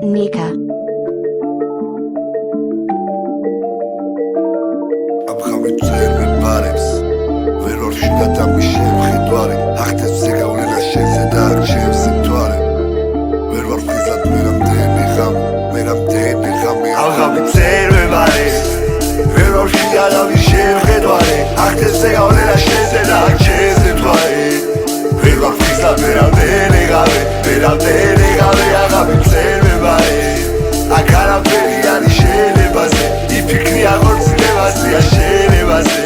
Nika. Abxami წერმე ბარებს ვერ ორშიდა და მიშენ ხედვარი ახტებს ზეგავლენა შენზე და არჩევს მთვარე ვერ ვარ ფიზად მერამდენი ღამი Abxami წერმე ბარებს ვერ ორშიდა და მიშენ ხედვარი ახტებს ზეგავლენა შენზე და არჩევს მთვარე ვერ ვარ ფიზად მერამდენი ღამი Abxami წერმე ბარებს აქ არაფერი არის შენებაზე იფიქრი აღორძინებაზე აშენებაზე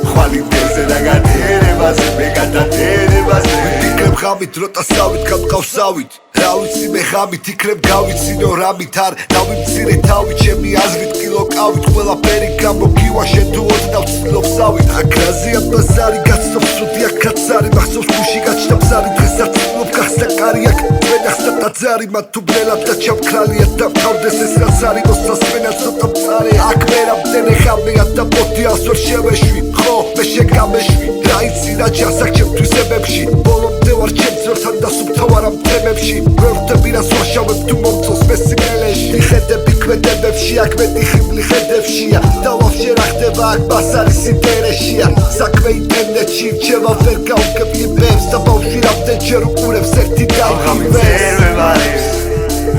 ხვალ იმდენზე და გადიერებაზე მე გადადიერებაზე ვიფიქრებ ღამით როტასავით გამყავსავით რა ვიცი მე ღამით იქნებ გავიცინო რამით არ დავიმცირე თავით ჩემი აზრით კილოკავით ყველაფერი გამოგივა შენ თუ ოდნავ ცდილობსავით აქ რაზეა ბაზარი გაცნობს სუდია კაცარი მახსოვს გუში გაჩნდა ბზარი დღესაც ცდილობ გახსნა კარი აქ წვენახსნა ტაძარი მათ თუ ბნელად და ჩამქრალია დამთავრდეს ეს რაც არის მოსასმენა ცოტა მწარე აქ მერამდენი ღამეა და პოდიას ვერ შევეშვი ხო მე შეგამეშვი რა იცი რა ჩასაკ ჩემთვის ებებში ბოლომდე ვარ ჩემს ვერთან და სუფთავარ ამ თემებში ვერ ვხვდები რას ვაშავებ თუ მომწონს მე სიმღერაში მიხედები ქმედებებში აქ მეტი ხიბლი ხედებშია და ვაფშე რა ხდება აქ მას არის ინტერესია საქმე ინტერნეტში რჩევა ვერ გავუკებ იმებს და ბავშვი რამდენჯერ უყურებს ერთი დაიღებს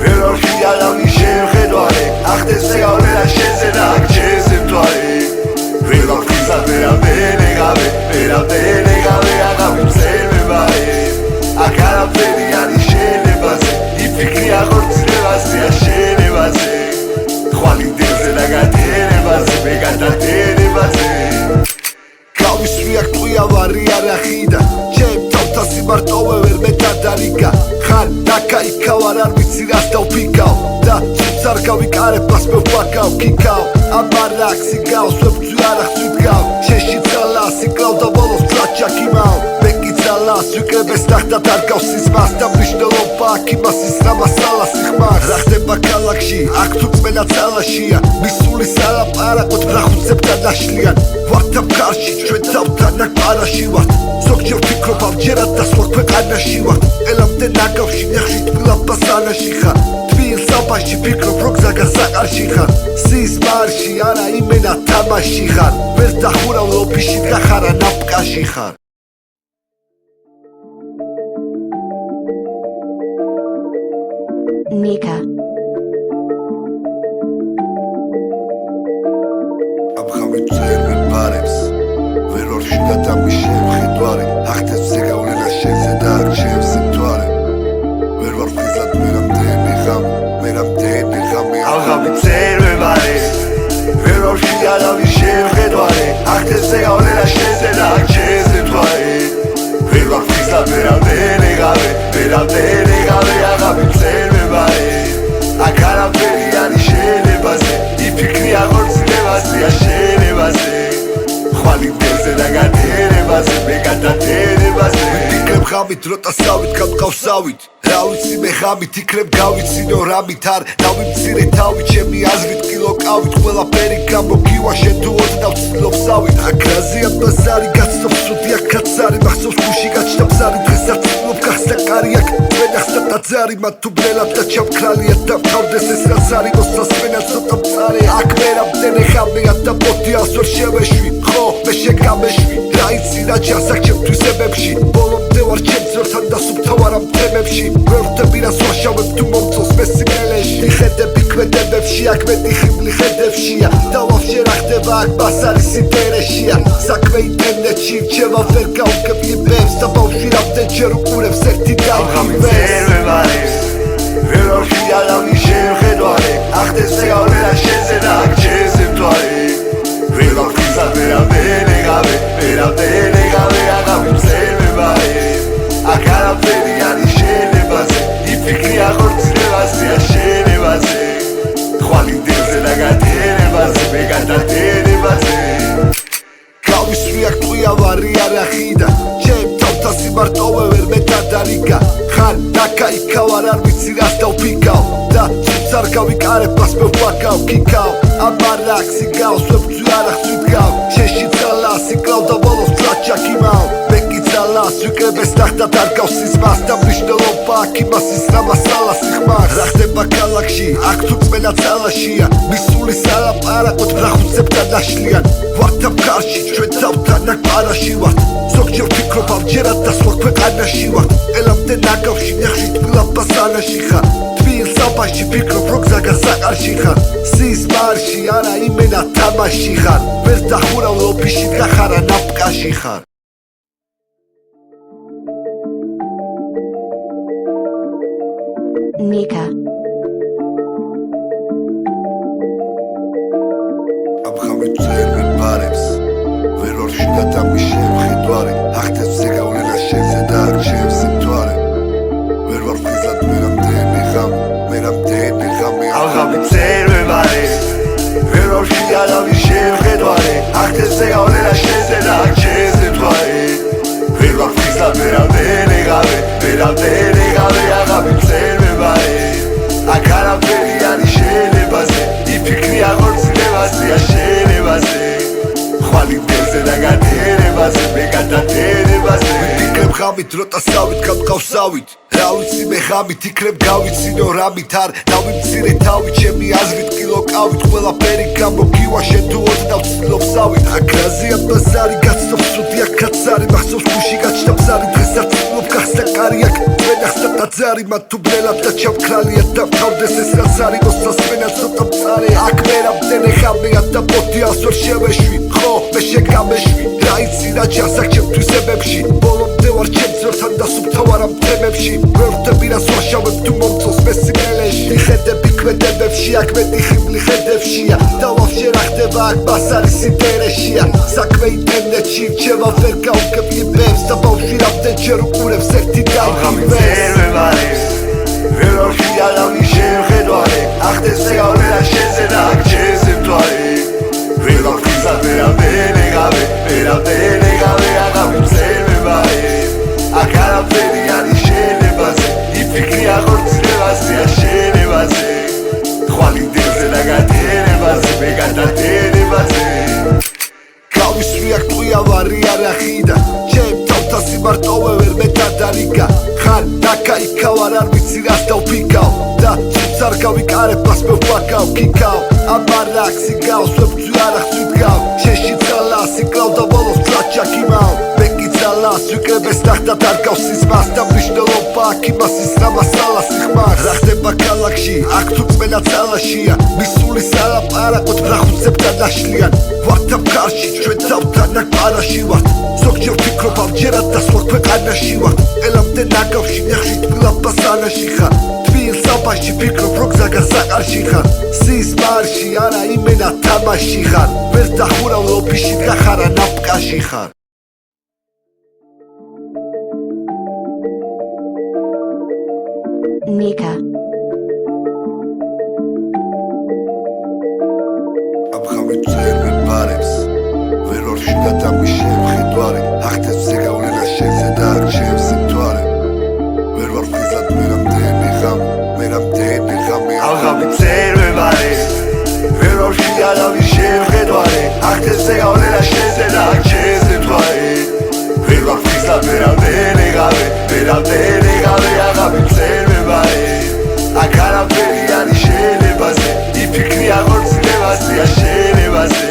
ვერ ორშია და მიშენ ხედვარი ახტებს ზეგავლენა შენზე და აქ ჩემზე მთვარე ვერ ვარ ფიზად მერამდენი ღამე Abxami წერმე ბარებს აქ არაფერი არის შენებაზე იფიქრი აღორძინებაზე აშენებაზე ხვალ იმდენზე და გადიერებაზე მე გადადიერებაზე გავისვრი აქ ტყვია ვარი არახიდა ჩემ თავთას იმარტოვე ვერ მეტადარიგა ხარ დაკაიქა ვარ არ ვიცი რას დავფიქავ და ცუც არ გავიკარებ მას მე ვაკავ კიკავ ამარაკ სიგავს ვებძვი არ ახსვიდგავ შენში ძალა სიკლავ და ბოლოს წაჩაკიმავ მე კი ძალას ვიკრებეს ნახტად არ გავს სიზმას და მნიშვნელობა აქ იმას ის რა მასალა სიხმარს რა ხდება ქალაქში აქ თუ წმენა ძალაშია მისული სალაპარაკოთ ბრახუცებთან დაშლიან ვართ ამ კარში ჩვენ თავთან აქ პარაში ვართ ზოგჯერ ვფიქრობ ამჯერად და სხვა ქვეყანაში ვართ ელამდე ნაგავში ნახში თბილ ბაზანაში ხარ თბილ საბაში ფიქრობ რომ გზა გასაყარში ხარ სის მარში არა იმენა თამაში ხარ ვერ დახურავ ლოფიში გახარა ნაპკაში ხარ Nika. Abxami წერმე ბარებს ვერ ორშიდა და მიშენ ხედვარი ახტებს ზეგავლენა შენზე და არჩევს მთვარე ვერ ვარ ფიზად მერამდენი ღამე Abxami წერმე ბარებს ვერ ორშიდა და მიშენ ხედვარი ახტებს ზეგავლენა შენზე და არჩევს მთვარე ვერ ვარ ფიზად მერამდენი ღამე Abxami წერმე ბარებს აქ არაფერი არის შენებაზე იფიქრი აღორძინებაზე აშენებაზე ხვალ იმდენზე და გადიერებაზე მე გადადიერებაზე ვიფიქრებ ღამით როტასავით გამყავსავით რა ვიცი მე ღამით იქნებ გავიცინო რამით არ დავიმცირე თავით ჩემი აზრით კილოკავით ყველაფერი გამოგივა შენ თუ ოდნავ ცდილობსავით აქ რაზეა ბაზარი გაცნობს სუდია კაცარი მახსოვს გუში გაჩნდა ბზარი დღესაც ცდილობ გახსნა კარი აქ წვენახსნა ტაძარი მათ თუ ბნელად და ჩამქრალია დამთავრდეს ეს რაც არის მოსასმენა ცოტა მწარე აქ მერამდენი ღამეა და პოდიას ვერ შევეშვი ხო მე შეგამეშვი რა იცი რა ჩასაკ ჩემთვის ებებში ბოლომდე ვარ ჩემს ვერთან და სუფთავარ ამ თემებში ვერ ვხვდები რას ვაშავებ თუ მომწონს მე სიმღერაში მიხედები ქმედებებში აქ მეტი ხიბლი ხედებშია და ვაფშე რა ხდება აქ მას არის ინტერესია საქმე ინტერნეტში რჩევა ვერ გავუკებ იმებს და ბავშვი რამდენჯერ უყურებს ერთი დაიღებს ვერ ორშია და მიშენ ხედვარი ახტებს ზეგავლენა შენზე და აქ ჩემზე მთვარე ვერ ვარ ფიზად მერამდენი ღამე Abxami წერმე ბარებს აქ არაფერი არის შენებაზე იფიქრი აღორძინებაზე აშენებაზე ხვალ იმდენზე და გადიერებაზე მე გადადიერებაზე გავისვრი აქ ტყვია ვარი არახიდა ჩემ თავთას იმარტოვე ვერ მეტადარიგა ხარ დაკაიქა ვარ არ ვიცი რას დავფიქავ და ცუც არ გავიკარებ მას მე ვაკავ კიკავ ამარაკ სიგავს ვებძვი არ ახსვიდგავ შენში ძალა სიკლავ და ბოლოს წაჩაკიმავ მე კი ძალა ძალას ვიკრებეს ნახტად არ გავს სიზმას და მნიშვნელობა აქ იმას ის რა მასალა სიხმარს რა ხდება ქალაქში აქ თუ წმენა ძალაშია მისული სალაპარაკოთ ბრახუცებთან დაშლიან ვართ ამ კარში ჩვენ თავთან აქ პარაში ვართ ზოგჯერ ვფიქრობ ამჯერად და სხვა ქვეყანაში ვართ ელამდე ნაგავში ნახში თბილ აბაზანაში ხარ თბილ საბაში ფიქრობ რომ გზა გასაყარში ხარ სის მარში არა იმენა თამაში ხარ ვერ დახურავ ოფისში გახარა ნაპკაში ხარ Nika. Am xamit წერმე ბარებს ვერ ორშიდა და მის შემხედვარი ახდებს ზეგავლენა შენზე და აქ ჩემს მთვარე ვერ ვარ ფიზად მერამდენი ღამე Am xamit წერმე ბარებს ვერ ორშიდა და მის შემხედვარი ახდებს ზეგავლენა შენზე და აქ ჩემს მთვარე ვერ ვარ ფიზად მერამდენი ღამე Am xamit წერმე ბარებს აქ არაფერი არის შენებაზე იფიქრი აღორძინებაზე აშენებაზე ხვალინდელზე და გადიერებაზე მე გადადერებაზე ვიფიქრებ ღამით როტასავით გამყავსავით რა ვიცი მე ღამით იქნებ გავიცინო რამით არ დავიმცირე თავით ჩემი აზრით კილოკავით ყველაფერი გამოგივა შენ თუ ოდნავ ცდილობსავით აქ რაზეა ბაზარი გაცნობ სუდი აქ კაცარი მახსოვს გუში გაჩნდა ბზარი დღესაც ცდილობ გახსნა კარი აქ ვენახსნა დაძარი მათ თუ ბრელად და ჩამქრალია და მთავრდეს ეს რაც არის მოსასმენა ცოტა მწარე აქ მერამდენი ღამეა და პოთი ასვერ შევეშვი ხო მე შეგამეშვი რა იცი რა ჯარს აქ ჩემთვის ებებში ბოლომდე ვარ ჩემს ვერთან და სუფთა ვარ ამ თემებში ვერ ვხვდები რას ვაშავებ თუ მომწონს მე სიმღერებში ხედები ქმედებებში აქ მეტი ხიბლი ხედებშია და ვაფშე რა ხდება აქ ბასარი სინტერესშია საქმე ინტერნეტში რჩება ვერ გავგებ იბებს და ბავშვი რამდენჯერ უყურებს ერთი დავიღებს ვერ ორშია და მის შემხედვარი ახდებს ზეგავლენა შენზე და აქ ჩემს მთვარე ვერ ვარ ფიზად მერამდენი ღამე აღამით წერმე ბარებს აქ არაფერი არის შენებაზე იფიქრი აღორძინებაზე აშენებაზე ხვალინდელზე და გადიერებაზე მე გადადერებაზე გავისვრი აქ ტყვია ვარი არახიდან ჩემ თავთან სიმარტოვე ვერ მე დადარიგა ხარ დაკაიქა ვარ არ ვიცი რას დავფიქავ და ცუც არ გავიკარებ მას მე ვბაკავ კიკავ აბარაქსი გავს ვებძვი არახცვით შეში ძალას იკლავ და ბოლოს წაჩაკიმავ მე კი ძალას ვიკრებეს ნახტად არ გავს სიზმას და მნიშვნელობა აქ იმას ის რა მასალა სიხმარს რა ხდება ქალაქში აქ თუ წმენა ძალაშია მისული სალაპარაკოთ ბრახუცებთან დაშლიან ვართ ამ კარში ჩვენ თავთან აქ პარაში ვართ ზოგჯერ ვფიქრობ ამჯერად და სხვა ქვეყანაში ვართ ელამდე ნაგავში ნახში თბილ აბაზანაში ხარ თბილ საბაში ფიქრობ რომ გზა გასაყარში ხარ სის მარში არა იმენა თამაში ხარ ვერ დახურავ ოფისში გახარა ნაპკაში ხარ Nika. Am xamit წერმე ბარებს ვერ ორშიდა და მის შემხედვარი ახდებს ზეგავლენა შენზე და აქ ჩემს მთვარე ვერ ვარ ფიზად მერამდენი ღამე Am xamit წერმე ბარებს ვერ ორშიდა და მის შემხედვარი ახდებს ზეგავლენა შენზე და აქ ჩემს მთვარე ვერ ვარ ფიზად მერამდენი ღამე აღამით წერმე ბარებს აქ არაფერი არის შენებაზე იფიქრი აღორძინებაზე აშენებაზე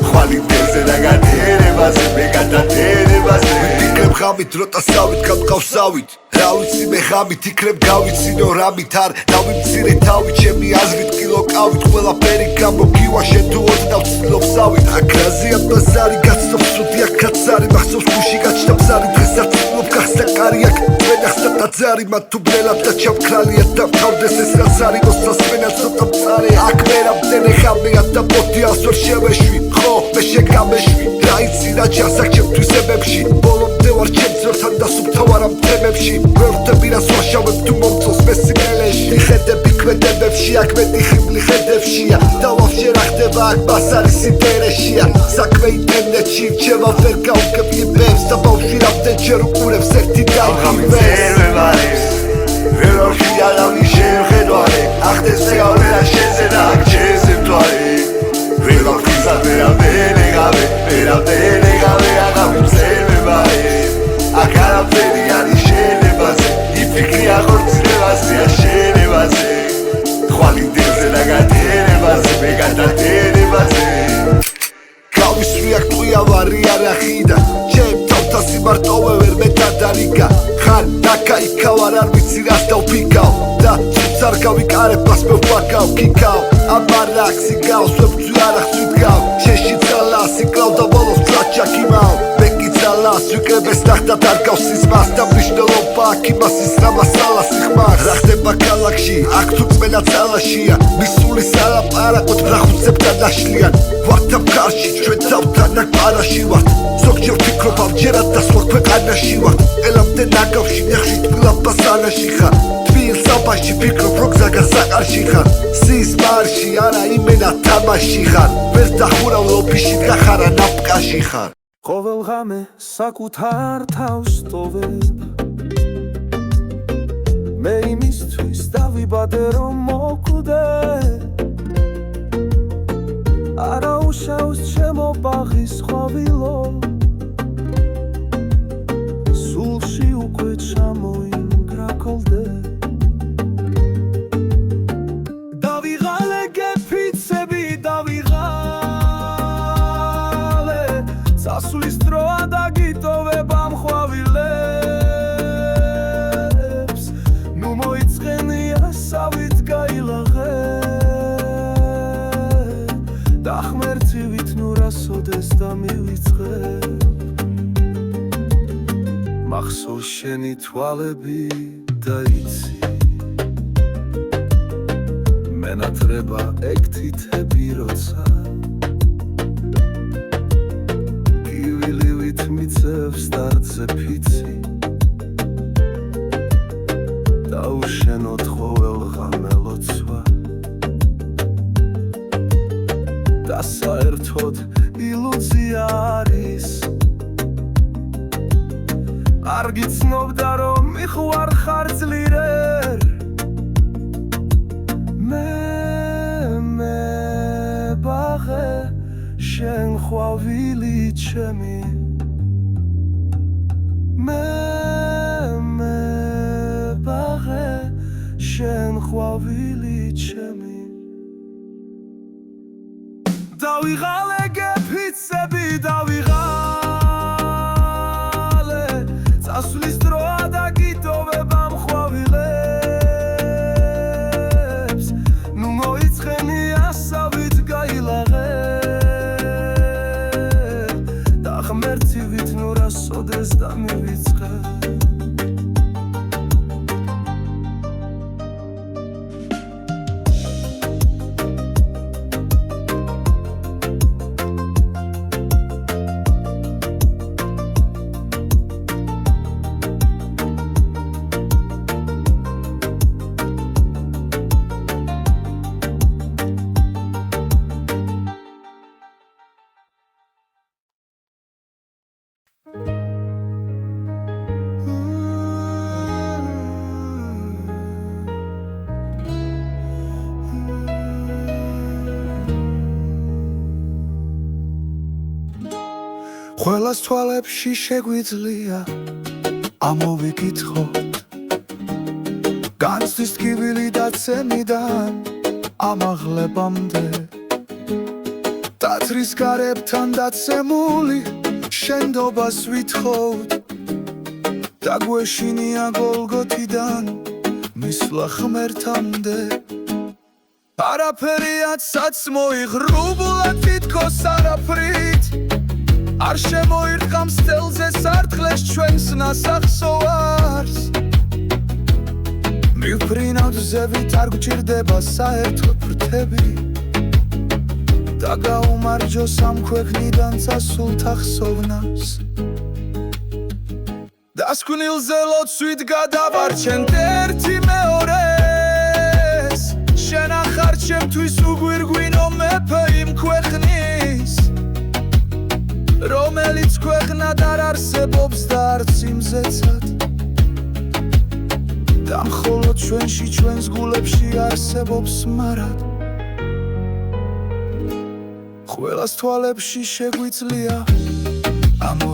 ხვალინდელზე და გადიერებაზე მე გადადერებაზე ვიფიქრებ ღამით როტასავით გამყავსავით რა ვიცი მე ღამით იქნებ გავიცინო რამით არ დავიმცირე თავით ჩემი აზრით კილოკავით ყველაფერი გამოგივა შენ თუ ოდნავ ცდილობსავით აქ რაზეა ბაზარი გაცნობ სუდი აქ კაცარი მახსოვს გუში გაჩნდა ბზარი დღესაც ცდილობ გახსნა კარი აქ ვენახსნა დაძარი მათ თუ ბრელად და ჩამქრალია და მთავრდეს ეს რაც არის მოსასმენა ცოტა მწარე აქ მერამდენი ღამეა და პოთი ასვერ შევეშვი ხო მე შეგამეშვი რა იცი რა ჯარს აქ ჩემთვის ებებში ბოლომდე ვარ ჩემს ვერთან და სუფთა ვარ ამ თემებში ვერ ვხვდები რას ვაშავებ თუ მომწონს მე სიმღერებში ხედები ქმედებებში აქ მეტი ხიბლი ხედებშია და ვაფშე რა ხდება აქ ბასარი სინტერესშია საქმე ინტერნეტში რჩება ვერ გავგებ იბებს და ბავშვი რამდენჯერ უყურებს ერთი დავიღებს ვერ ორშია და მის შემხედვარი ახდებს ზეგავლენა შენზე და აქ ჩემს მთვარე ვერ ვარ ფიზად მერამდენი ღამე აღამით წერმე ბარებს აქ მარტოვე ვერ მეტადარიგა ხარ ნაკაიკავ არ ვიცი რას დავფიქავ და ცუც არ გავიკარებ მას მე ვფაქავ ქიქავ ამარა ქსიგავს ვებძვი არ ახსვიდგავ შეში ძალას იკლავ და ბოლოს წაჭაკიმავ მეკიცალას ვიკრებეს ნახტად არ გავს სიზმას და მნიშვნელობა აქ იმას ის რა მასალას იხმარ რა ხდება ქალაქში აქ თუ წმენა ძალაშია მისული სალაპარაკოდ ბრახუცებთან ნაშლიან ვართ ამ კარში ჩვენ თავთან აქ პარაში ვართ ზოგჯერ ვფიქრობ ამჯერად და სხვა ქვეყანაში ვართ ელამდე ნაგავში ნახში თბილ ბაზარში ხარ თბილ საბაში ფიქრობ რომ გზა გასაყარში ხარ სის მარში არა იმენა თამაში ხარ ვერ დახურავ ლოფიში გახარა ნაპკაში ხარ ყოველ ღამე საკუთარ თავს ტოვებ მე იმისთვის დავიბადე რომ მოკვდე არა უშავს ჩემო ბაღის ყვავილო სულში უკვე ჩამოინგრაკოლდე დავიღალე გეფიცები დავიღალე სასulis დროა დაგიტოვებ ამ ყვავილებს ნუ მოიწყენია სავით გაილაღე და ღმერთივით ნუ რასოდეს დამივიწყე მახსოვს შენი თვალები და იცი მენატრება ეკთითები როცა გივილივით მიწევს დარდზე ფიცი დაუშენოთ ყოველ ღამე ლოცვა და საერთოდ ილუზია არის არ გიცნობდა რომ მიხوار ხარ ძლიერერ მე ბაღე შენ ყვავილი ჩემი მე ბაღე შენ ყვავილი ჩემი დავიღალე გეფიცები დავიღალე სასulis დროა დაგიტოვებ ამ ყვავილებს ნუ მოიწყენია სავით გაილაღე და ღმერთივით ნუ რასოდეს დამივიწყე ყველას თვალებში შეგვიძლია ამოვიკითხოთ განცდის ტკივილი დაცემიდან ამაღლებამდე ტაძრის გარებთან დაცემული შენდობას ვითხოვთ და გვეშინია გოლგოთიდან მისვლა ღმერთამდე არაფერიად საცმოიღრუბულად თითქოს არაფრით არ შემოირყამს თელზე სარტყლეს ჩვენს ნასახსოვარს მივფრინავთ ზევით არ გვჭირდება საერთო ფრთები და გაუმარჯოს ამ ქვეყნიდან წასულ თახსოვნას დასკვნილზე ლოცვით გადავარჩენთ ერთი მეორეს შენ ახარ ჩემთვის უგვირგვინო მეფე იმ ქვეყნის რომელიც ქვეყნად არ არსებობს და არც იმზეცად და მხოლოდ ჩვენში ჩვენს გულებში არსებობს მარად ყველას თვალებში შეგვიძლია ამო